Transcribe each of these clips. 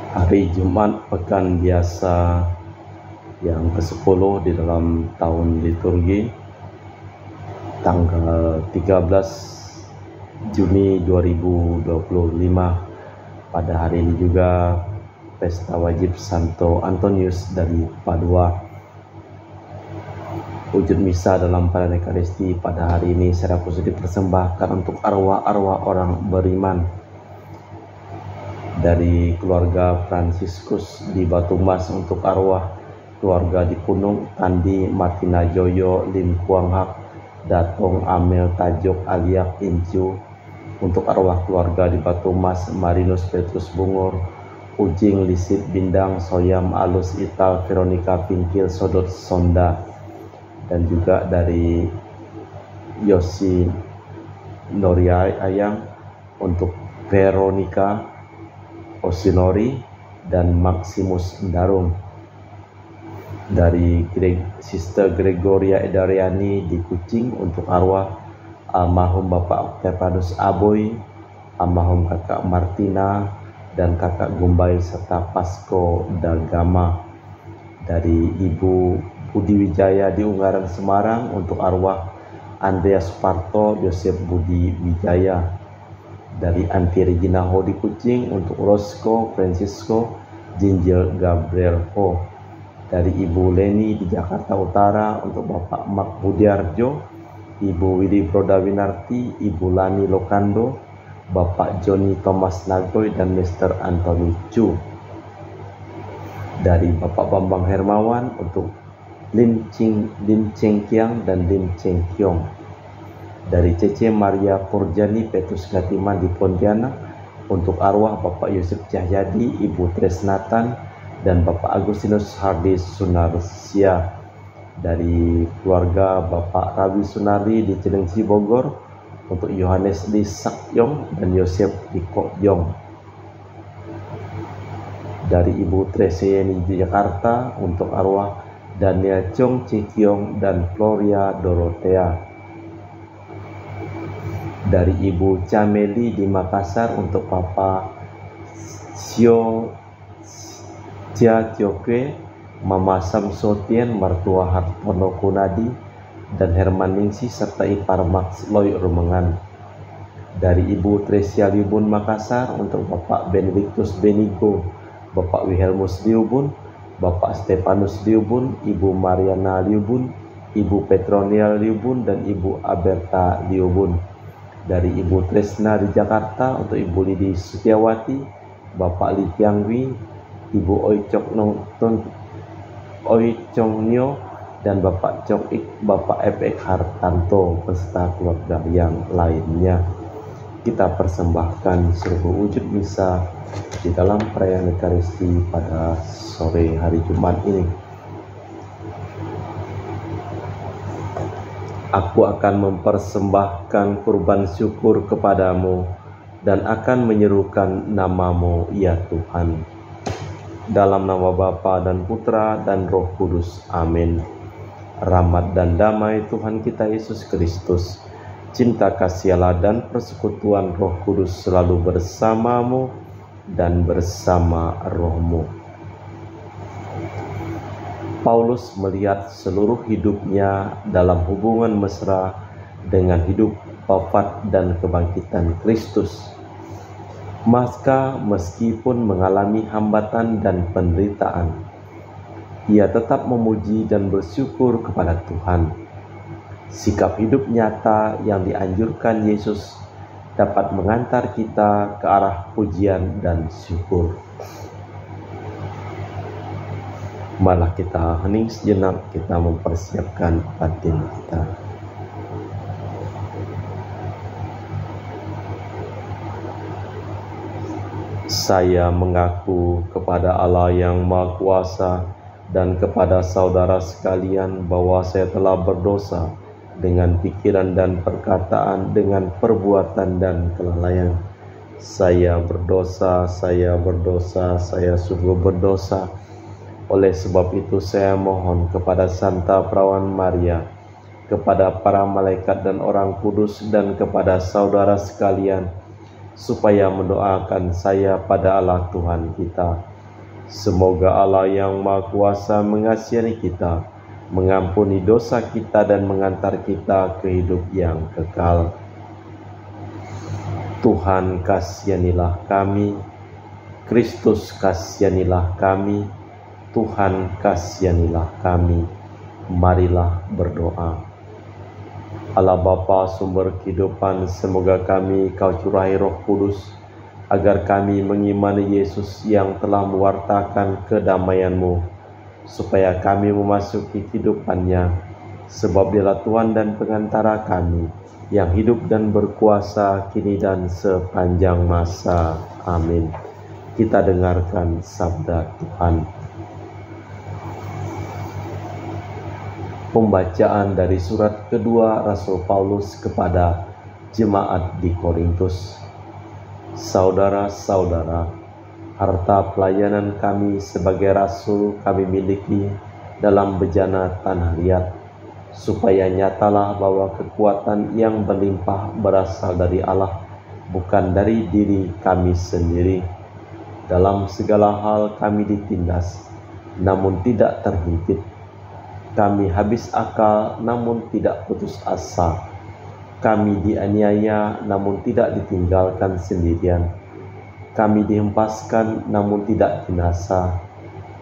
Hari Jumat Pekan Biasa yang ke-10 di dalam tahun liturgi, tanggal 13 Juni 2025. Pada hari ini juga pesta wajib Santo Antonius dari Padua. Wujud misa dalam perayaan Ekaristi pada hari ini secara khusus dipersembahkan untuk arwah-arwah orang beriman dari keluarga Fransiskus di Batu Mas, untuk arwah keluarga di Punung Tandi Martina Joyo Lim Kuang Hak Datong Amel Tajok Aliak Incu, untuk arwah keluarga di Batu Mas Marinus Petrus Bungur Ujing Lisit Bindang Soyam Alus Ital Veronica Pinkil Sodot Sonda, dan juga dari Yosi Noria Ayang untuk Veronica Osinori dan Maximus Darum. Dari Sister Gregoria Edariani di Kucing untuk arwah almarhum Bapak Octavianus Aboy, almarhum Kakak Martina dan Kakak Gumbay serta Pasko Dagama. Dari Ibu Budi Wijaya di Ungaran Semarang untuk arwah Andreas Parto Yosef Budi Wijaya. Dari Anti Regina Ho di Kucing untuk Rosco Francisco Jinjil Gabriel Ho. Dari Ibu Leni di Jakarta Utara untuk Bapak Mak Budiarjo, Ibu Widi Prodawinarti, Ibu Lani Lokando, Bapak Joni Thomas Nagoy dan Mr. Anthony Chu. Dari Bapak Bambang Hermawan untuk Lim Cheng Kiang dan Lim Cheng Kiong. Dari Cece Maria Purjani Petrus Gatiman di Pontianak untuk arwah Bapak Yusuf Cahyadi, Ibu Tresnatan dan Bapak Agustinus Hardi Sunarsia. Dari keluarga Bapak Rawi Sunari di Cilengsi Bogor untuk Yohanes Li Sakyong dan Yosef Di Kokyong. Dari Ibu Treseyeni di Jakarta untuk arwah Daniel Chong Cikyong dan Floria Dorothea. Dari Ibu Cameli di Makassar untuk Papa Sio Cia Tiokwe, Mama Samsotien, Mertua Hartono Kunadi dan Herman Ningsi serta ipar Max Loy Rumengan. Dari Ibu Tresia Liubun Makassar untuk Bapak Benedictus Benigo, Bapak Wilhelmus Liubun, Bapak Stefanus Liubun, Ibu Mariana Liubun, Ibu Petronia Liubun dan Ibu Aberta Liubun. Dari Ibu Tresna di Jakarta untuk Ibu Lidi Sutiawati, Bapak Li Tiangwi, Ibu Oi Chong Nyo dan Bapak Chong Ik, Bapak F.X. Hartanto beserta keluarga yang lainnya. Kita persembahkan seluruh wujud misa di dalam perayaan Ekaristi pada sore hari Jumat ini. Aku akan mempersembahkan kurban syukur kepadamu dan akan menyerukan namamu, ya Tuhan. Dalam nama Bapa dan Putra dan Roh Kudus. Amin. Rahmat dan damai Tuhan kita Yesus Kristus, cinta kasih Allah dan persekutuan Roh Kudus selalu bersamamu dan bersama rohmu. Paulus melihat seluruh hidupnya dalam hubungan mesra dengan hidup, wafat, dan kebangkitan Kristus. Maka meskipun mengalami hambatan dan penderitaan, ia tetap memuji dan bersyukur kepada Tuhan. Sikap hidup nyata yang dianjurkan Yesus dapat mengantar kita ke arah pujian dan syukur. Malah kita hening sejenak, kita mempersiapkan batin kita. Saya mengaku kepada Allah yang Maha Kuasa dan kepada saudara sekalian bahwa saya telah berdosa dengan pikiran dan perkataan, dengan perbuatan dan kelalaian. Saya berdosa, saya sungguh berdosa. Oleh sebab itu saya mohon kepada Santa Perawan Maria, kepada para malaikat dan orang kudus, dan kepada saudara sekalian, supaya mendoakan saya pada Allah Tuhan kita. Semoga Allah yang Maha Kuasa mengasihi kita, mengampuni dosa kita dan mengantar kita ke hidup yang kekal. Tuhan kasihanilah kami, Kristus kasihanilah kami, Tuhan kasihanilah kami. Marilah berdoa. Allah Bapa sumber kehidupan, semoga kami Kau curahi Roh Kudus, agar kami mengimani Yesus yang telah mewartakan kedamaian-Mu, supaya kami memasuki kehidupan-Nya, sebab Dialah Tuhan dan pengantara kami, yang hidup dan berkuasa kini dan sepanjang masa. Amin. Kita dengarkan sabda Tuhan. Pembacaan dari surat kedua Rasul Paulus kepada jemaat di Korintus. Saudara-saudara, harta pelayanan kami sebagai rasul kami miliki dalam bejana tanah liat, supaya nyatalah bahwa kekuatan yang berlimpah berasal dari Allah, bukan dari diri kami sendiri. Dalam segala hal kami ditindas, namun tidak terhimpit. Kami habis akal, namun tidak putus asa. Kami dianiaya, namun tidak ditinggalkan sendirian. Kami dihempaskan, namun tidak binasa.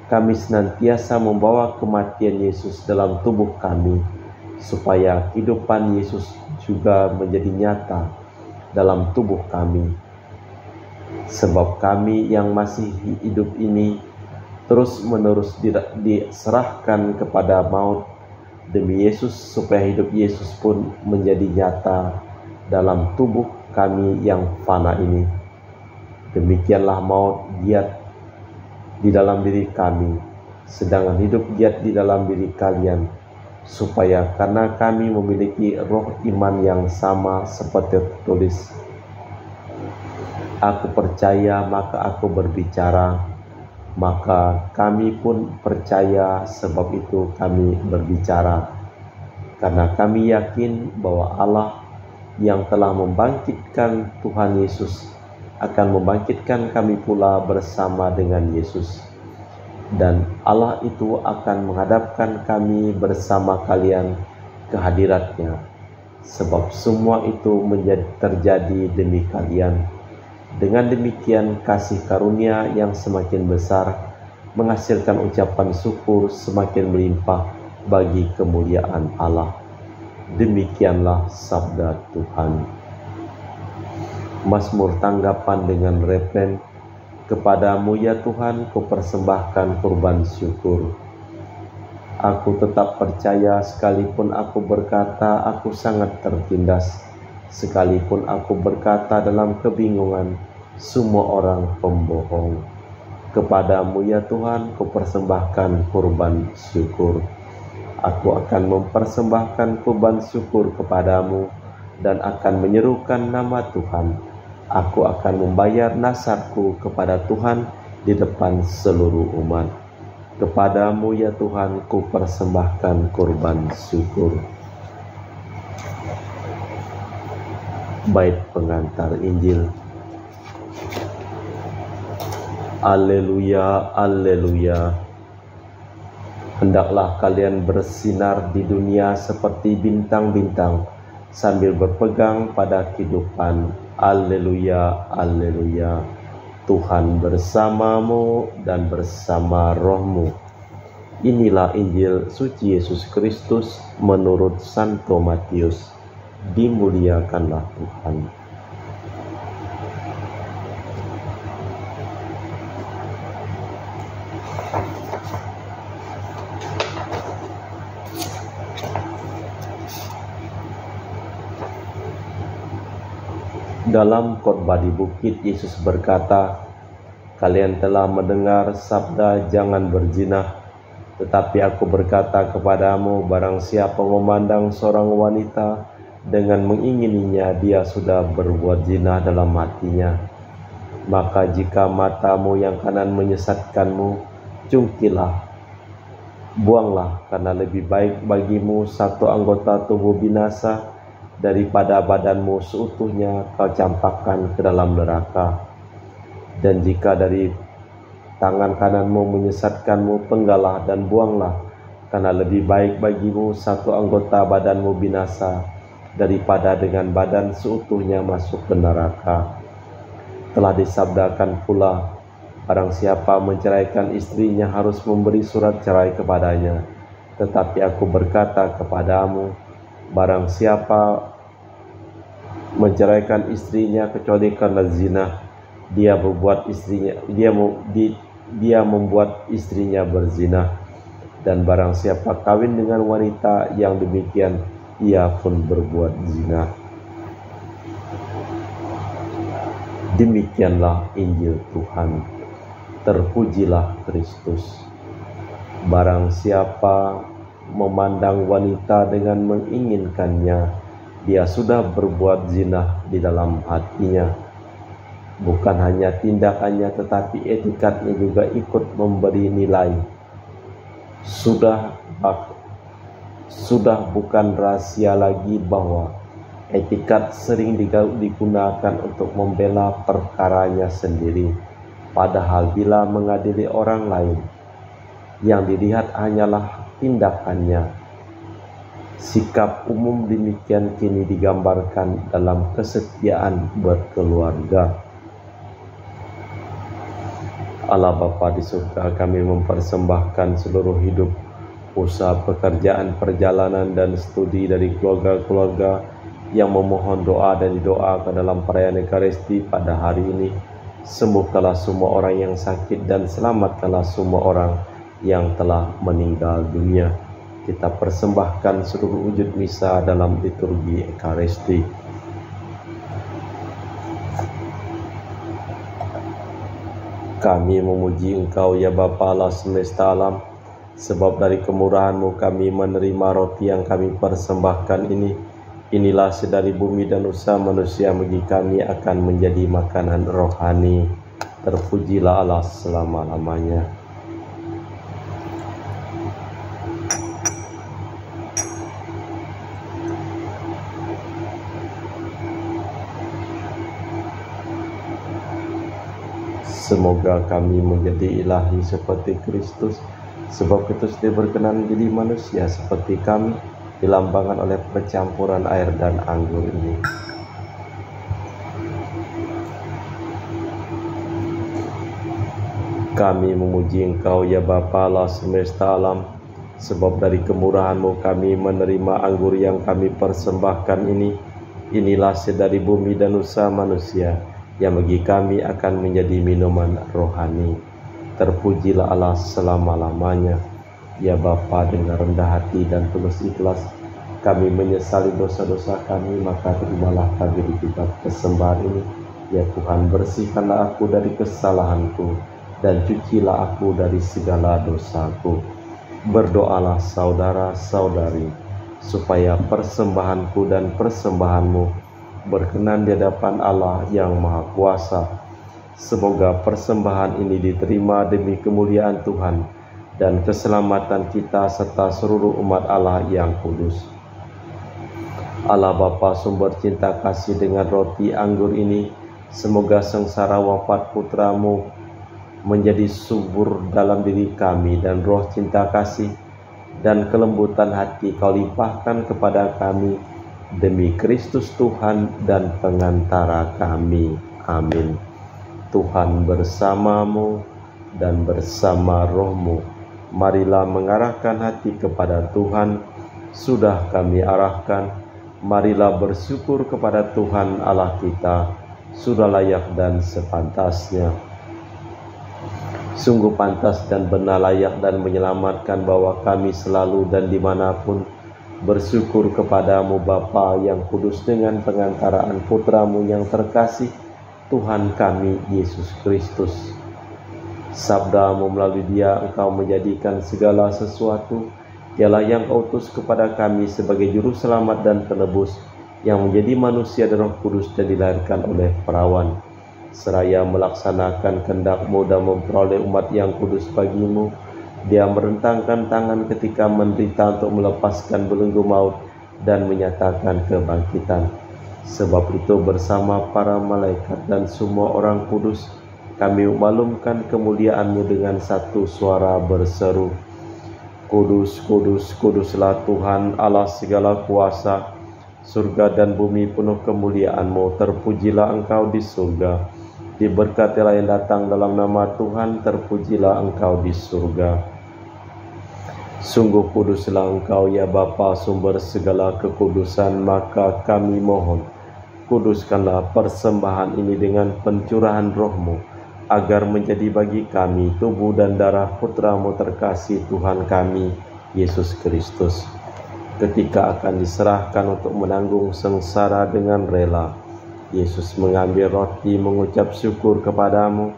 Kami senantiasa membawa kematian Yesus dalam tubuh kami, supaya kehidupan Yesus juga menjadi nyata dalam tubuh kami. Sebab kami yang masih hidup ini terus-menerus diserahkan kepada maut demi Yesus, supaya hidup Yesus pun menjadi nyata dalam tubuh kami yang fana ini. Demikianlah maut giat di dalam diri kami, sedangkan hidup giat di dalam diri kalian, supaya karena kami memiliki roh iman yang sama seperti tertulis, aku percaya maka aku berbicara. Maka kami pun percaya, sebab itu kami berbicara. Karena kami yakin bahwa Allah yang telah membangkitkan Tuhan Yesus akan membangkitkan kami pula bersama dengan Yesus. Dan Allah itu akan menghadapkan kami bersama kalian ke hadirat-Nya. Sebab semua itu terjadi demi kalian. Dengan demikian kasih karunia yang semakin besar menghasilkan ucapan syukur semakin melimpah bagi kemuliaan Allah. Demikianlah sabda Tuhan. Mazmur tanggapan dengan refren, kepadamu ya Tuhan kupersembahkan kurban syukur. Aku tetap percaya sekalipun aku berkata aku sangat tertindas. Sekalipun aku berkata dalam kebingungan, semua orang pembohong. Kepadamu ya Tuhan, kupersembahkan kurban syukur. Aku akan mempersembahkan kurban syukur kepadamu dan akan menyerukan nama Tuhan. Aku akan membayar nasarku kepada Tuhan di depan seluruh umat. Kepadamu ya Tuhan, kupersembahkan kurban syukur. Bait pengantar Injil. Alleluia, alleluia. Hendaklah kalian bersinar di dunia seperti bintang-bintang, sambil berpegang pada kehidupan. Alleluia, alleluia. Tuhan bersamamu dan bersama rohmu. Inilah Injil suci Yesus Kristus menurut Santo Matius. Dimuliakanlah Tuhan. Dalam khotbah di bukit, Yesus berkata, kalian telah mendengar sabda jangan berzina. Tetapi aku berkata kepadamu, barang siapa memandang seorang wanita dengan mengingininya, dia sudah berbuat zina dalam hatinya. Maka jika matamu yang kanan menyesatkanmu, cungkilah, buanglah, karena lebih baik bagimu satu anggota tubuh binasa daripada badanmu seutuhnya kau campakkan ke dalam neraka. Dan jika dari tangan kananmu menyesatkanmu, penggalah dan buanglah, karena lebih baik bagimu satu anggota badanmu binasa daripada dengan badan seutuhnya masuk ke neraka. Telah disabdakan pula, barang siapa menceraikan istrinya harus memberi surat cerai kepadanya. Tetapi aku berkata kepadamu, barang siapa menceraikan istrinya kecuali karena zina, dia membuat istrinya berzina. Dan barang siapa kawin dengan wanita yang demikian, ia pun berbuat zina. Demikianlah Injil Tuhan. Terpujilah Kristus. Barang siapa memandang wanita dengan menginginkannya, dia sudah berbuat zina di dalam hatinya. Bukan hanya tindakannya, tetapi etikatnya juga ikut memberi nilai. Sudah bukan rahasia lagi bahwa etikat sering digunakan untuk membela perkaranya sendiri. Padahal bila mengadili orang lain, yang dilihat hanyalah tindakannya. Sikap umum demikian kini digambarkan dalam kesetiaan berkeluarga. Allah Bapa di surga, kami mempersembahkan seluruh hidup, usaha, pekerjaan, perjalanan, dan studi dari keluarga-keluarga yang memohon doa dan didoa ke dalam perayaan Ekaristi pada hari ini. Sembuhkanlah semua orang yang sakit dan selamatkanlah semua orang yang telah meninggal dunia. Kita persembahkan seluruh wujud misa dalam liturgi Ekaristi. Kami memuji Engkau ya Bapa Allah semesta alam, sebab dari kemurahan-Mu kami menerima roti yang kami persembahkan ini. Inilah sedari bumi dan usaha manusia bagi kami akan menjadi makanan rohani. Terpujilah Allah selama-lamanya. Semoga kami menjadi ilahi seperti Kristus, sebab Kristus dia berkenan menjadi manusia seperti kami, dilambangkan oleh percampuran air dan anggur ini. Kami memuji Engkau ya Bapa Allah semesta alam, sebab dari kemurahan-Mu kami menerima anggur yang kami persembahkan ini. Inilah sedari bumi dan usaha manusia, yang bagi kami akan menjadi minuman rohani. Terpujilah Allah selama-lamanya. Ya Bapa, dengan rendah hati dan tulus ikhlas kami menyesali dosa-dosa kami, maka terimalah kami di kitab persembahan ini. Ya Tuhan, bersihkanlah aku dari kesalahanku dan cucilah aku dari segala dosaku. Berdoalah saudara-saudari, supaya persembahanku dan persembahanmu berkenan di hadapan Allah yang Maha Kuasa. Semoga persembahan ini diterima demi kemuliaan Tuhan dan keselamatan kita serta seluruh umat Allah yang kudus. Allah Bapa sumber cinta kasih, dengan roti anggur ini, semoga sengsara wafat putramu menjadi subur dalam diri kami, dan roh cinta kasih dan kelembutan hati Kau limpahkan kepada kami demi Kristus Tuhan dan pengantara kami. Amin. Tuhan bersamamu dan bersama rohmu. Marilah mengarahkan hati kepada Tuhan. Sudah kami arahkan, marilah bersyukur kepada Tuhan Allah kita. Sudah layak dan sepantasnya. Sungguh pantas dan benar, layak dan menyelamatkan bahwa kami selalu dan dimanapun bersyukur kepadamu Bapa yang kudus, dengan pengantaraan putramu yang terkasih, Tuhan kami Yesus Kristus. Sabdamu melalui Dia Engkau menjadikan segala sesuatu. Dialah yang Kau utus kepada kami sebagai juru selamat dan penebus, yang menjadi manusia dan Roh Kudus dan dilahirkan oleh perawan. Seraya melaksanakan kehendak-Mu dan memperoleh umat yang kudus bagimu, Dia merentangkan tangan ketika menderita untuk melepaskan belenggu maut dan menyatakan kebangkitan. Sebab itu bersama para malaikat dan semua orang kudus, kami maklumkan kemuliaan-Mu dengan satu suara berseru, Kudus, kudus, kuduslah Tuhan Allah segala kuasa, surga dan bumi penuh kemuliaan-Mu, terpujilah Engkau di surga, diberkatilah yang datang dalam nama Tuhan, terpujilah Engkau di surga. Sungguh kuduslah Engkau ya Bapa, sumber segala kekudusan, maka kami mohon, kuduskanlah persembahan ini dengan pencurahan Roh-Mu, agar menjadi bagi kami tubuh dan darah Putra-Mu terkasih Tuhan kami, Yesus Kristus. Ketika akan diserahkan untuk menanggung sengsara dengan rela, Yesus mengambil roti, mengucap syukur kepadamu,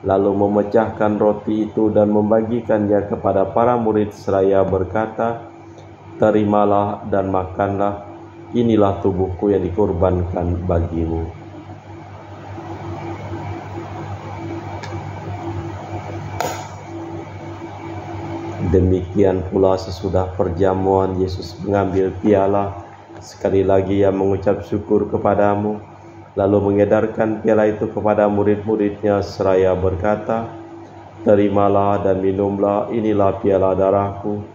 lalu memecahkan roti itu dan membagikannya kepada para murid seraya berkata, "Terimalah dan makanlah, inilah tubuhku yang dikorbankan bagimu." Demikian pula sesudah perjamuan, Yesus mengambil piala, sekali lagi Ia mengucap syukur kepadamu, lalu mengedarkan piala itu kepada murid-murid-Nya seraya berkata, "Terimalah dan minumlah, inilah piala darahku,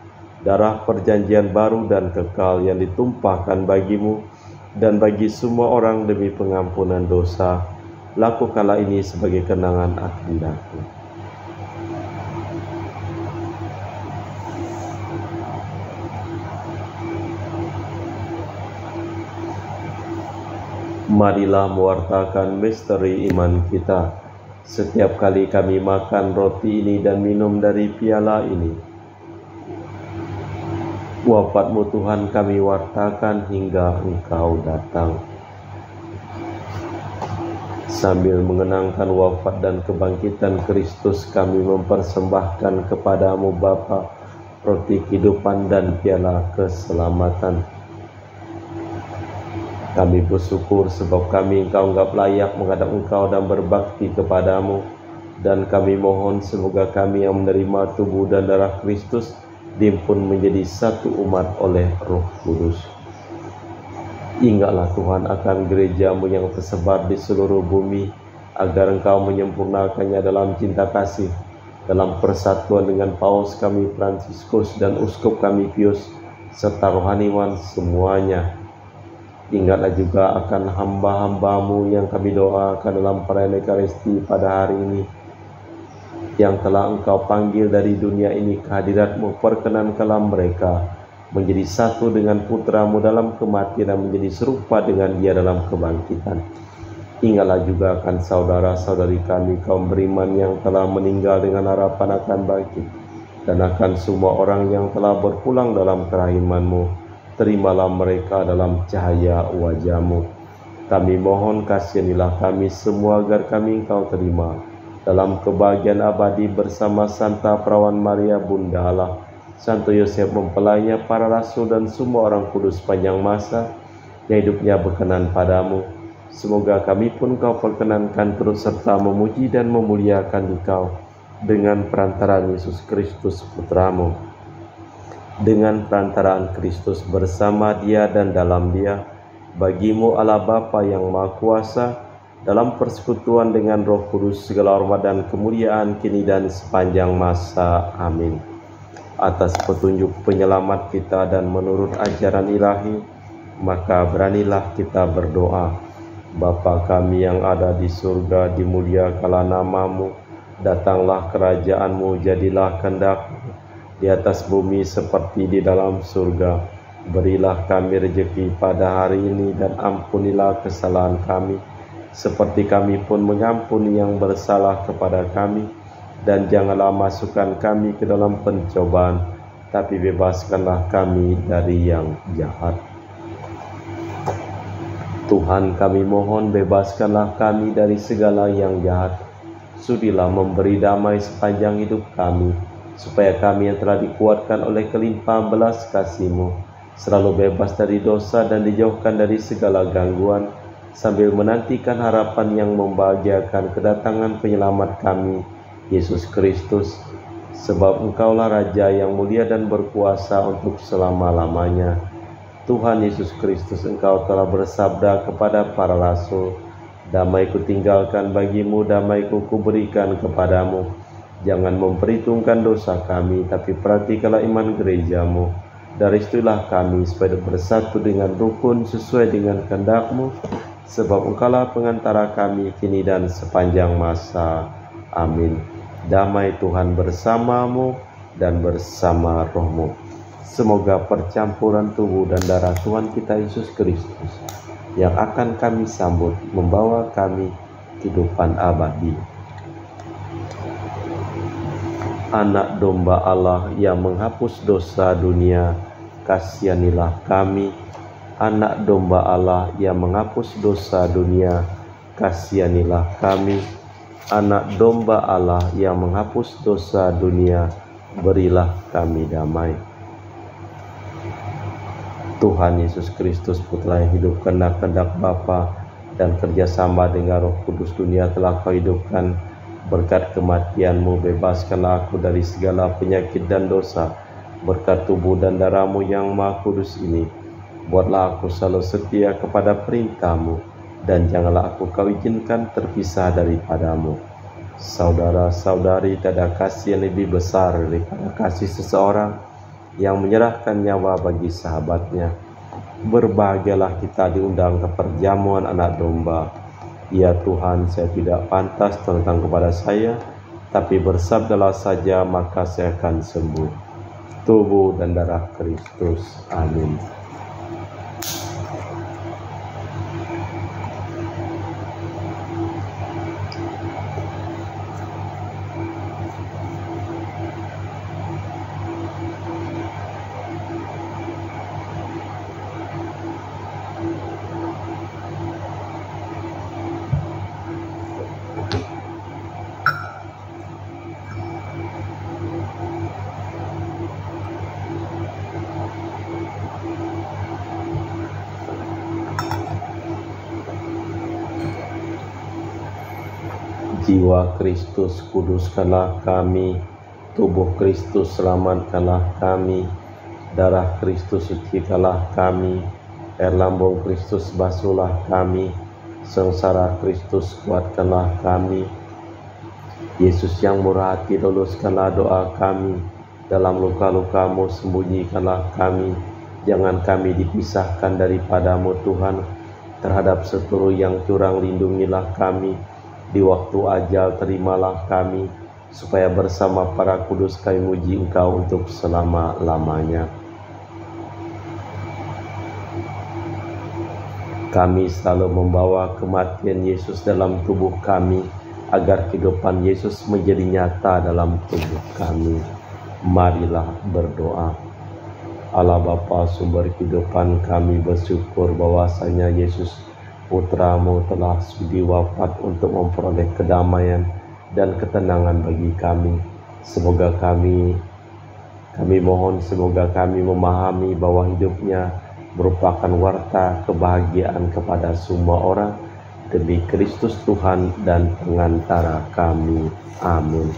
darah perjanjian baru dan kekal yang ditumpahkan bagimu dan bagi semua orang demi pengampunan dosa. Lakukanlah ini sebagai kenangan akan aku." Marilah mewartakan misteri iman kita. Setiap kali kami makan roti ini dan minum dari piala ini, wafat-Mu Tuhan kami wartakan hingga Engkau datang. Sambil mengenangkan wafat dan kebangkitan Kristus, kami mempersembahkan kepadamu Bapa, roti kehidupan dan piala keselamatan. Kami bersyukur sebab kami Engkau anggap layak menghadap Engkau dan berbakti kepadamu, dan kami mohon semoga kami yang menerima tubuh dan darah Kristus dihimpun menjadi satu umat oleh Roh Kudus. Ingatlah Tuhan akan gereja-Mu yang tersebar di seluruh bumi, agar Engkau menyempurnakannya dalam cinta kasih, dalam persatuan dengan Paus kami Fransiskus dan Uskup kami Pius, serta rohaniwan semuanya. Ingatlah juga akan hamba-hamba-Mu yang kami doakan dalam perayaan Ekaristi pada hari ini, yang telah Engkau panggil dari dunia ini ke hadirat-Mu. Perkenankanlah mereka menjadi satu dengan Putra-Mu dalam kematian dan menjadi serupa dengan Dia dalam kebangkitan. Ingatlah juga akan saudara-saudari kami kaum beriman yang telah meninggal dengan harapan akan bangkit, dan akan semua orang yang telah berpulang dalam kerahiman-Mu. Terimalah mereka dalam cahaya wajah-Mu. Kami mohon kasihanilah kami semua agar kami Engkau terima dalam kebahagiaan abadi bersama Santa Perawan Maria Bunda Allah, Santo Yosef mempelainya, para rasul dan semua orang kudus sepanjang masa yang hidupnya berkenan padamu. Semoga kami pun Kau perkenankan turut serta memuji dan memuliakan Engkau dengan perantaraan Yesus Kristus Putra-Mu. Dengan perantaraan Kristus, bersama Dia dan dalam Dia, bagi-Mu Allah Bapa yang Maha Kuasa, dalam persekutuan dengan Roh Kudus, segala hormat dan kemuliaan kini dan sepanjang masa. Amin. Atas petunjuk penyelamat kita dan menurut ajaran ilahi, maka beranilah kita berdoa. Bapa kami yang ada di surga, dimuliakanlah nama-Mu, datanglah kerajaan-Mu, jadilah kehendak-Mu di atas bumi seperti di dalam surga. Berilah kami rezeki pada hari ini, dan ampunilah kesalahan kami, seperti kami pun mengampuni yang bersalah kepada kami. Dan janganlah masukkan kami ke dalam pencobaan, tapi bebaskanlah kami dari yang jahat. Tuhan, kami mohon, bebaskanlah kami dari segala yang jahat. Sudilah memberi damai sepanjang hidup kami, supaya kami yang telah dikuatkan oleh kelimpahan belas kasih-Mu selalu bebas dari dosa dan dijauhkan dari segala gangguan, sambil menantikan harapan yang membahagiakan kedatangan penyelamat kami, Yesus Kristus. Sebab Engkaulah Raja yang mulia dan berkuasa untuk selama-lamanya. Tuhan Yesus Kristus, Engkau telah bersabda kepada para rasul, Damai-Ku tinggalkan bagimu, damai-Ku kuberikan kepadamu. Jangan memperhitungkan dosa kami, tapi perhatikanlah iman gereja-Mu. Dari situlah kami supaya bersatu dengan rukun sesuai dengan kehendak-Mu, sebab Engkaulah pengantara kami kini dan sepanjang masa. Amin. Damai Tuhan bersamamu dan bersama rohmu. Semoga percampuran tubuh dan darah Tuhan kita Yesus Kristus yang akan kami sambut membawa kami kehidupan abadi. Anak domba Allah yang menghapus dosa dunia, kasihanilah kami. Anak domba Allah yang menghapus dosa dunia, kasihanilah kami. Anak domba Allah yang menghapus dosa dunia, berilah kami damai. Tuhan Yesus Kristus, Putra yang hidup karena kehendak Bapa dan kerjasama dengan Roh Kudus, dunia telah Kau hidupkan. Berkat kematian-Mu, bebaskanlah aku dari segala penyakit dan dosa. Berkat tubuh dan darah-Mu yang Maha Kudus ini, buatlah aku selalu setia kepada perintah-Mu, dan janganlah aku Kau izinkan terpisah daripada-Mu. Saudara-saudari, tak ada kasih yang lebih besar daripada kasih seseorang yang menyerahkan nyawa bagi sahabatnya. Berbahagialah kita diundang ke perjamuan anak domba. Ya Tuhan, saya tidak pantas datang kepada saya, tapi bersabdalah saja maka saya akan sembuh. Tubuh dan darah Kristus. Amin. Jiwa Kristus kuduskanlah kami, tubuh Kristus selamatkanlah kami, darah Kristus sucikanlah kami, air lambung Kristus basuhlah kami, sengsara Kristus kuatkanlah kami. Yesus yang murah hati, luluskanlah doa kami, dalam luka-luka-Mu sembunyikanlah kami, jangan kami dipisahkan daripada-Mu Tuhan. Terhadap seteru yang curang lindungilah kami, di waktu ajal terimalah kami, supaya bersama para kudus kami muji Engkau untuk selama-lamanya. Kami selalu membawa kematian Yesus dalam tubuh kami, agar kehidupan Yesus menjadi nyata dalam tubuh kami. Marilah berdoa. Allah Bapa sumber kehidupan, kami bersyukur bahwasanya Yesus Putra-Mu telah sudi wafat untuk memperoleh kedamaian dan ketenangan bagi kami. Semoga kami mohon semoga kami memahami bahwa hidupnya merupakan warta kebahagiaan kepada semua orang, demi Kristus Tuhan dan pengantara kami. Amin.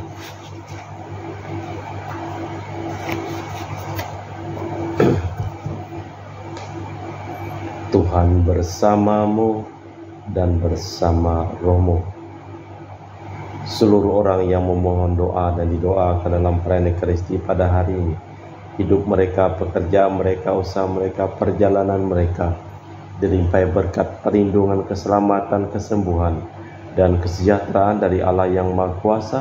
Tuhan bersamamu dan bersama rohmu. Seluruh orang yang memohon doa dan didoakan dalam perayaan Ekaristi pada hari ini, hidup mereka, pekerjaan mereka, usaha mereka, perjalanan mereka, dilimpahi berkat perlindungan, keselamatan, kesembuhan, dan kesejahteraan dari Allah yang Maha Kuasa,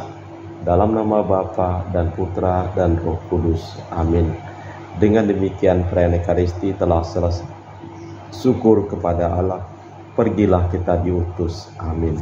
dalam nama Bapa dan Putra dan Roh Kudus. Amin. Dengan demikian perayaan Ekaristi telah selesai. Syukur kepada Allah, pergilah kita diutus. Amin.